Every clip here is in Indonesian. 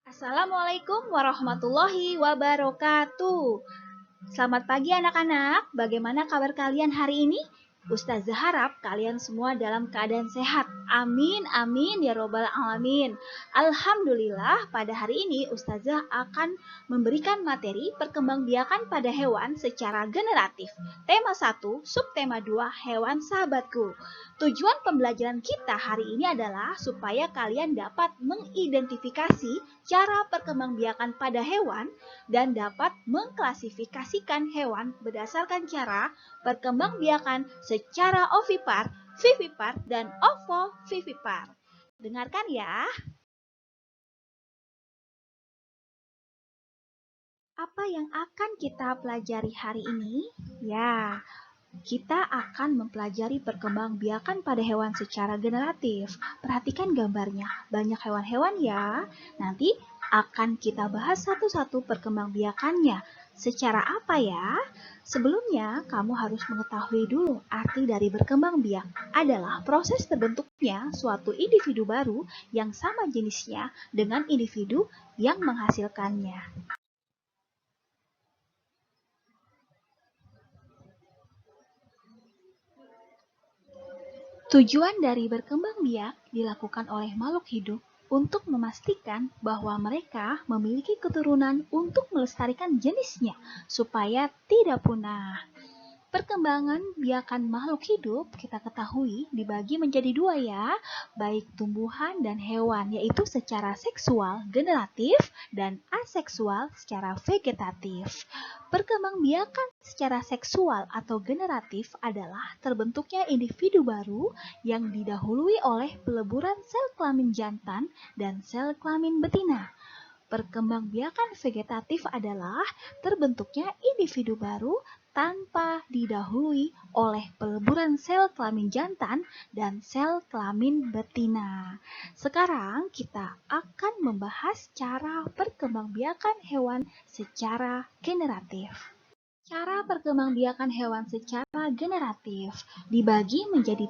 Assalamualaikum warahmatullahi wabarakatuh. Selamat pagi anak-anak, bagaimana kabar kalian hari ini? Ustazah harap kalian semua dalam keadaan sehat. Amin, amin ya robbal alamin. Alhamdulillah pada hari ini Ustazah akan memberikan materi perkembangbiakan pada hewan secara generatif. Tema 1, subtema 2, hewan sahabatku. Tujuan pembelajaran kita hari ini adalah supaya kalian dapat mengidentifikasi cara perkembangbiakan pada hewan dan dapat mengklasifikasikan hewan berdasarkan cara perkembangbiakan secara ovipar, vivipar, dan ovovivipar. Dengarkan ya. Apa yang akan kita pelajari hari ini? Ya, kita akan mempelajari perkembangbiakan pada hewan secara generatif. Perhatikan gambarnya, banyak hewan-hewan ya. Nanti akan kita bahas satu-satu perkembangbiakannya. Secara apa ya? Sebelumnya, kamu harus mengetahui dulu arti dari berkembang biak adalah proses terbentuknya suatu individu baru yang sama jenisnya dengan individu yang menghasilkannya. Tujuan dari berkembang biak dilakukan oleh makhluk hidup untuk memastikan bahwa mereka memiliki keturunan untuk melestarikan jenisnya supaya tidak punah. Perkembangan biakan makhluk hidup kita ketahui dibagi menjadi dua ya, baik tumbuhan dan hewan, yaitu secara seksual generatif dan aseksual secara vegetatif. Perkembangbiakan secara seksual atau generatif adalah terbentuknya individu baru yang didahului oleh peleburan sel kelamin jantan dan sel kelamin betina. Perkembangbiakan vegetatif adalah terbentuknya individu baru tanpa didahului oleh peleburan sel kelamin jantan dan sel kelamin betina. Sekarang kita akan membahas cara perkembangbiakan hewan secara generatif. Cara perkembangbiakan hewan secara generatif dibagi menjadi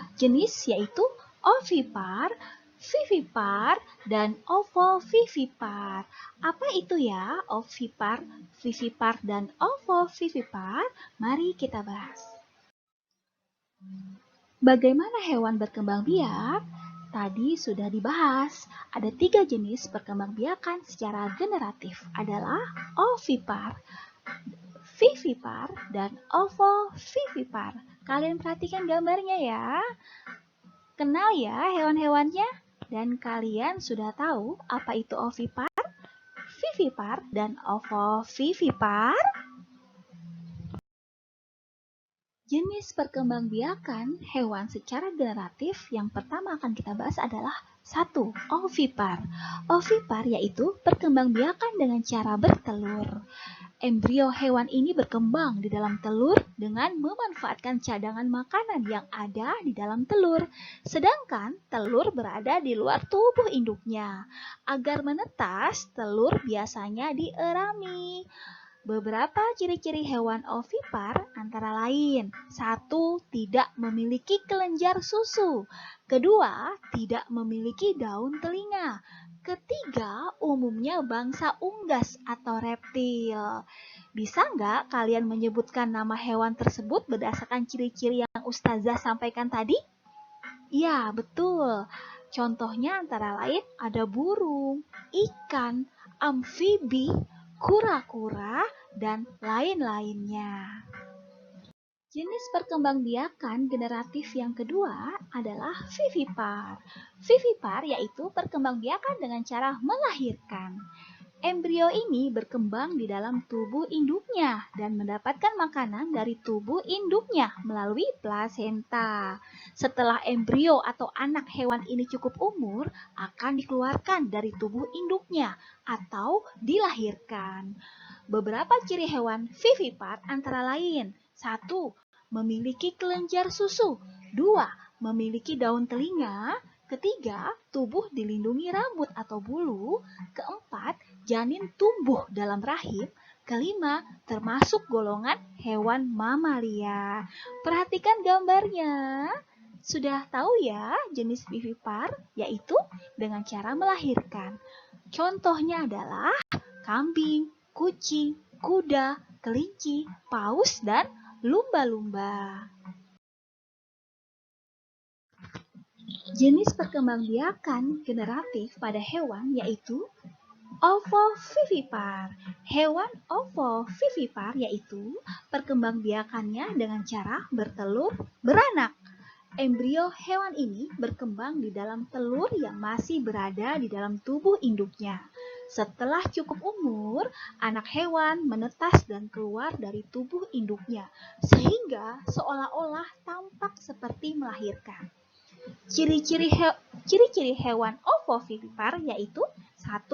3 jenis, yaitu ovipar, vivipar, dan ovovivipar. Apa itu ya ovipar, vivipar, dan ovovivipar? Mari kita bahas. Bagaimana hewan berkembang biak? Tadi sudah dibahas, ada 3 jenis perkembangbiakan secara generatif adalah ovipar, vivipar, dan ovovivipar. Kalian perhatikan gambarnya ya. Kenal ya hewan-hewannya? Dan kalian sudah tahu apa itu ovipar, vivipar, dan ovovivipar? Jenis perkembangbiakan hewan secara generatif yang pertama akan kita bahas adalah 1. Ovipar. Ovipar yaitu perkembangbiakan dengan cara bertelur. Embrio hewan ini berkembang di dalam telur dengan memanfaatkan cadangan makanan yang ada di dalam telur. Sedangkan telur berada di luar tubuh induknya. Agar menetas, telur biasanya dierami. Beberapa ciri-ciri hewan ovipar antara lain: 1. Tidak memiliki kelenjar susu. 2. Tidak memiliki daun telinga. 3. Umumnya bangsa unggas atau reptil. Bisa nggak kalian menyebutkan nama hewan tersebut berdasarkan ciri-ciri yang Ustazah sampaikan tadi? Ya, betul. Contohnya antara lain ada burung, ikan, amfibi, kura-kura, dan lain-lainnya. Jenis perkembangbiakan generatif yang kedua adalah vivipar. Vivipar yaitu perkembangbiakan dengan cara melahirkan. Embrio ini berkembang di dalam tubuh induknya dan mendapatkan makanan dari tubuh induknya melalui plasenta. Setelah embrio atau anak hewan ini cukup umur, akan dikeluarkan dari tubuh induknya atau dilahirkan. Beberapa ciri hewan vivipar antara lain: 1. Memiliki kelenjar susu. 2. Memiliki daun telinga. 3. Tubuh dilindungi rambut atau bulu. 4. Janin tumbuh dalam rahim. 5. Termasuk golongan hewan mamalia. Perhatikan gambarnya. Sudah tahu ya jenis vivipar, yaitu dengan cara melahirkan. Contohnya adalah kambing, kucing, kuda, kelinci, paus, dan lumba-lumba. Jenis perkembangbiakan generatif pada hewan yaitu ovovivipar. Hewan ovovivipar yaitu perkembangbiakannya dengan cara bertelur beranak. Embrio hewan ini berkembang di dalam telur yang masih berada di dalam tubuh induknya. Setelah cukup umur, anak hewan menetas dan keluar dari tubuh induknya, sehingga seolah-olah tampak seperti melahirkan. Ciri-ciri hewan ovovivipar yaitu 1.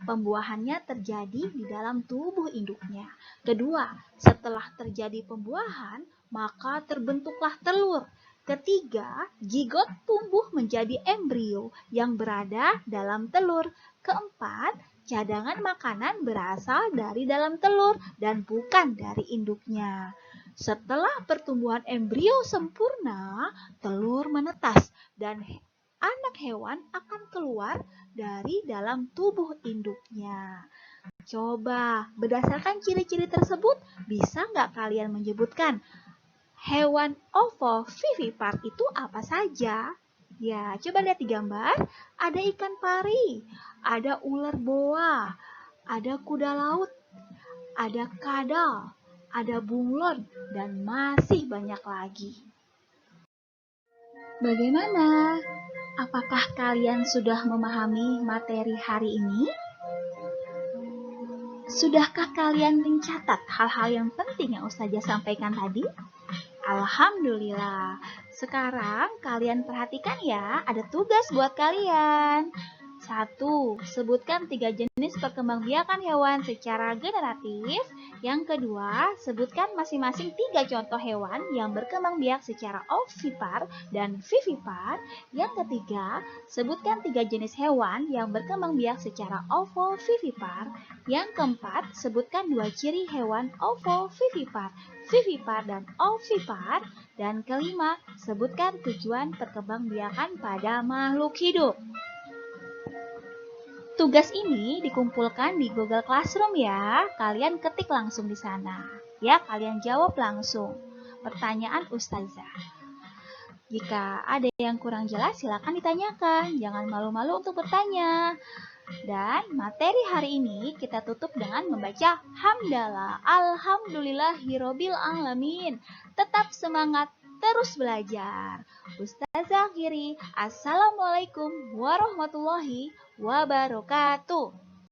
Pembuahannya terjadi di dalam tubuh induknya. Kedua, setelah terjadi pembuahan, maka terbentuklah telur. Ketiga, zigot tumbuh menjadi embrio yang berada dalam telur. Keempat, cadangan makanan berasal dari dalam telur dan bukan dari induknya. Setelah pertumbuhan embrio sempurna, telur menetas dan anak hewan akan keluar dari dalam tubuh induknya. Coba, berdasarkan ciri-ciri tersebut, bisa nggak kalian menyebutkan hewan ovovivipar itu apa saja? Ya, coba lihat di gambar. Ada ikan pari, ada ular boa, ada kuda laut, ada kadal, ada bunglon, dan masih banyak lagi. Bagaimana? Apakah kalian sudah memahami materi hari ini? Sudahkah kalian mencatat hal-hal yang penting yang Ustazah sampaikan tadi? Alhamdulillah. Sekarang kalian perhatikan ya, ada tugas buat kalian. 1. Sebutkan 3 jenis perkembangbiakan hewan secara generatif. Yang kedua, sebutkan masing-masing 3 contoh hewan yang berkembang biak secara ovipar dan vivipar. Yang ketiga, sebutkan 3 jenis hewan yang berkembang biak secara ovovivipar. Yang keempat, sebutkan 2 ciri hewan ovovivipar, vivipar, dan ovipar. Dan kelima, sebutkan tujuan perkembangbiakan pada makhluk hidup. Tugas ini dikumpulkan di Google Classroom ya. Kalian ketik langsung di sana. Ya, kalian jawab langsung pertanyaan Ustazah. Jika ada yang kurang jelas, silakan ditanyakan. Jangan malu-malu untuk bertanya. Dan materi hari ini kita tutup dengan membaca hamdalah. Alhamdulillahirabbil alamin. Tetap semangat, terus belajar. Ustazah akhiri. Assalamualaikum warahmatullahi wabarakatuh.